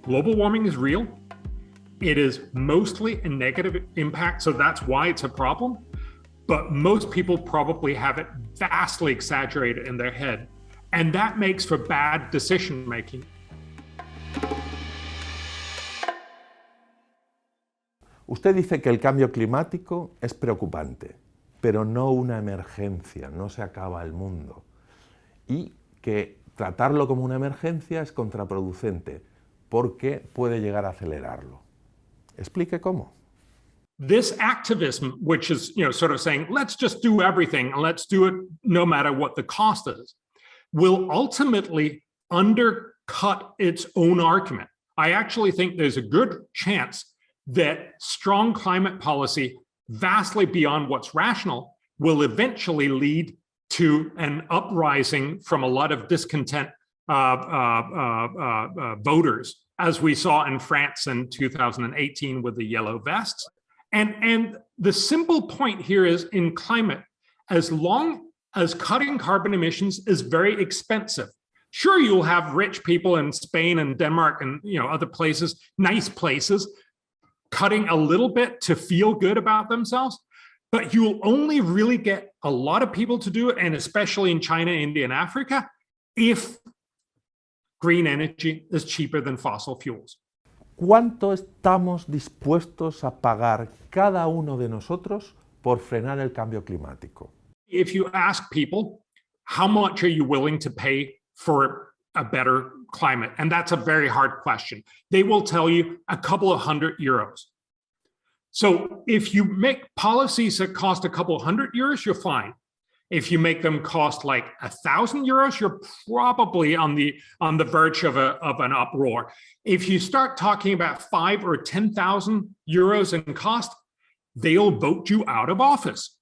Global warming is real. It is mostly a negative impact, so that's why it's a problem. But most people probably have it vastly exaggerated in their head, and that makes for bad decision making. Usted dice que el cambio climático es preocupante, pero no una emergencia, no se acaba el mundo. Y que tratarlo como una emergencia es contraproducente, porque puede llegar a acelerarlo. Explique cómo. This activism, which is, sort of saying, let's just do everything and let's do it no matter what the cost is, will ultimately undercut its own argument. I actually think there's a good chance that strong climate policy, vastly beyond what's rational, will eventually lead to an uprising from a lot of discontent voters, as we saw in France in 2018 with the yellow vests. And the simple point here is, in climate, as long as cutting carbon emissions is very expensive, sure, you'll have rich people in Spain and Denmark and other places, nice places, cutting a little bit to feel good about themselves, but you'll only really get a lot of people to do it, and especially in China, India, and Africa, if green energy is cheaper than fossil fuels. ¿Cuánto estamos dispuestos a pagar cada uno de nosotros por frenar el cambio climático? If you ask people, how much are you willing to pay for a better climate? And that's a very hard question. They will tell you a couple of €100. So if you make policies that cost a couple of €100, you're fine. If you make them cost like €1,000, you're probably on the verge of an uproar. If you start talking about €5,000 or €10,000 in cost, they'll vote you out of office.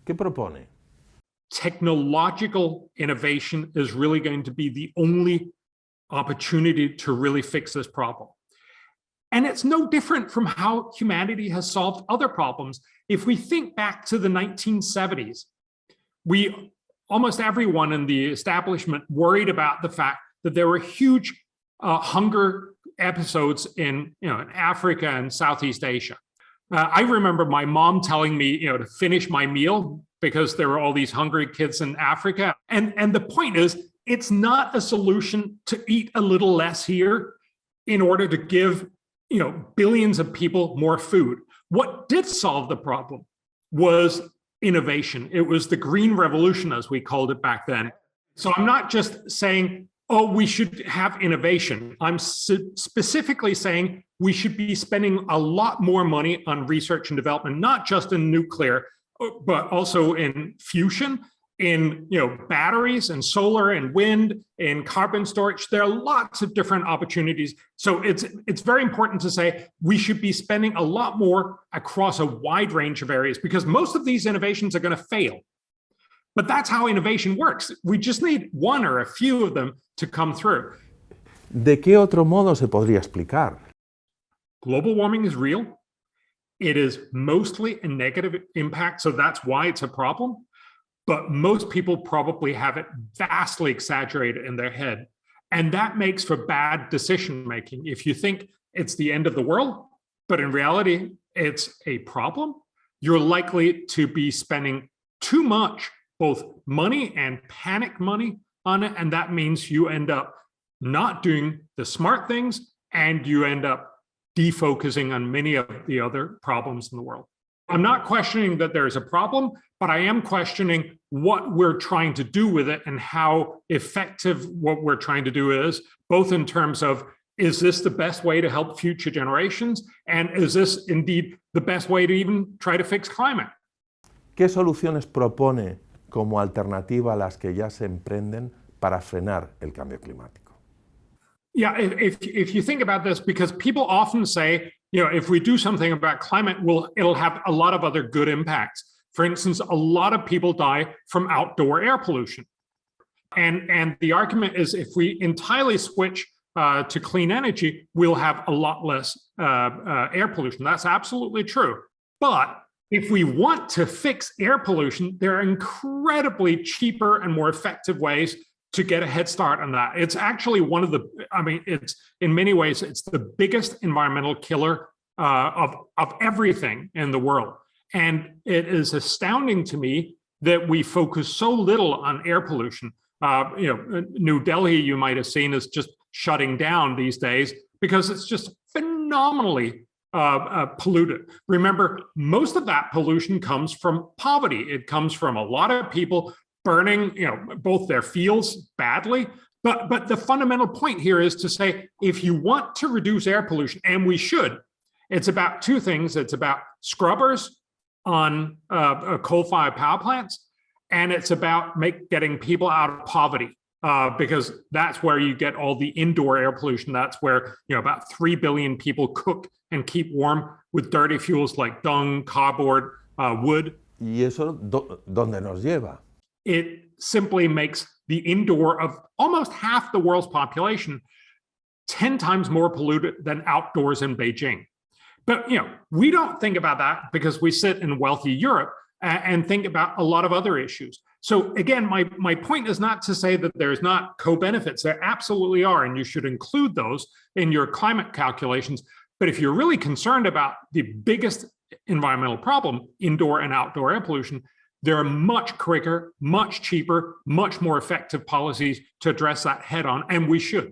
¿Qué propone? Technological innovation is really going to be the only opportunity to really fix this problem. And it's no different from how humanity has solved other problems. If we think back to the 1970s, almost everyone in the establishment worried about the fact that there were huge hunger episodes in Africa and Southeast Asia. I remember my mom telling me to finish my meal because there were all these hungry kids in Africa. And the point is, it's not a solution to eat a little less here in order to give billions of people more food. What did solve the problem was innovation. It was the green revolution, as we called it back then. So I'm not just saying, oh, we should have innovation. I'm specifically saying we should be spending a lot more money on research and development, not just in nuclear, but also in fusion, in batteries and solar and wind, in carbon storage. There are lots of different opportunities. So it's very important to say we should be spending a lot more across a wide range of areas, because most of these innovations are going to fail. But that's how innovation works. We just need one or a few of them to come through. ¿De qué otro modo se podría explicar? Global warming is real. It is mostly a negative impact, so that's why it's a problem. But most people probably have it vastly exaggerated in their head. And that makes for bad decision making. If you think it's the end of the world, but in reality, it's a problem, you're likely to be spending too much, both money and panic money on it. And that means you end up not doing the smart things, and you end up defocusing on many of the other problems in the world. I'm not questioning that there's a problem, but I am questioning what we're trying to do with it and how effective what we're trying to do is, both in terms of, is this the best way to help future generations? And is this indeed the best way to even try to fix climate? ¿Qué soluciones propone como alternativa a las que ya se emprenden para frenar el cambio climático? Yeah, if you think about this, because people often say, if we do something about climate, it'll have a lot of other good impacts. For instance, a lot of people die from outdoor air pollution. And the argument is, if we entirely switch to clean energy, we'll have a lot less air pollution. That's absolutely true. But if we want to fix air pollution, there are incredibly cheaper and more effective ways to get a head start on that. It's actually one of the, I mean, it's in many ways, it's the biggest environmental killer of everything in the world. And it is astounding to me that we focus so little on air pollution. New Delhi, you might have seen, is just shutting down these days because it's just phenomenally polluted. Remember, most of that pollution comes from poverty. It comes from a lot of people burning, both their fields badly. But the fundamental point here is to say, if you want to reduce air pollution, and we should, it's about two things. It's about scrubbers on coal-fired power plants, and it's about getting people out of poverty, because that's where you get all the indoor air pollution. That's where about 3 billion people cook and keep warm with dirty fuels like dung, cardboard, wood. ¿Y eso dónde nos lleva? It simply makes the indoor of almost half the world's population 10 times more polluted than outdoors in Beijing. But we don't think about that because we sit in wealthy Europe and think about a lot of other issues. So again, my point is not to say that there's not co-benefits. There absolutely are, and you should include those in your climate calculations. But if you're really concerned about the biggest environmental problem, indoor and outdoor air pollution, there are much quicker, much cheaper, much more effective policies to address that head on, and we should.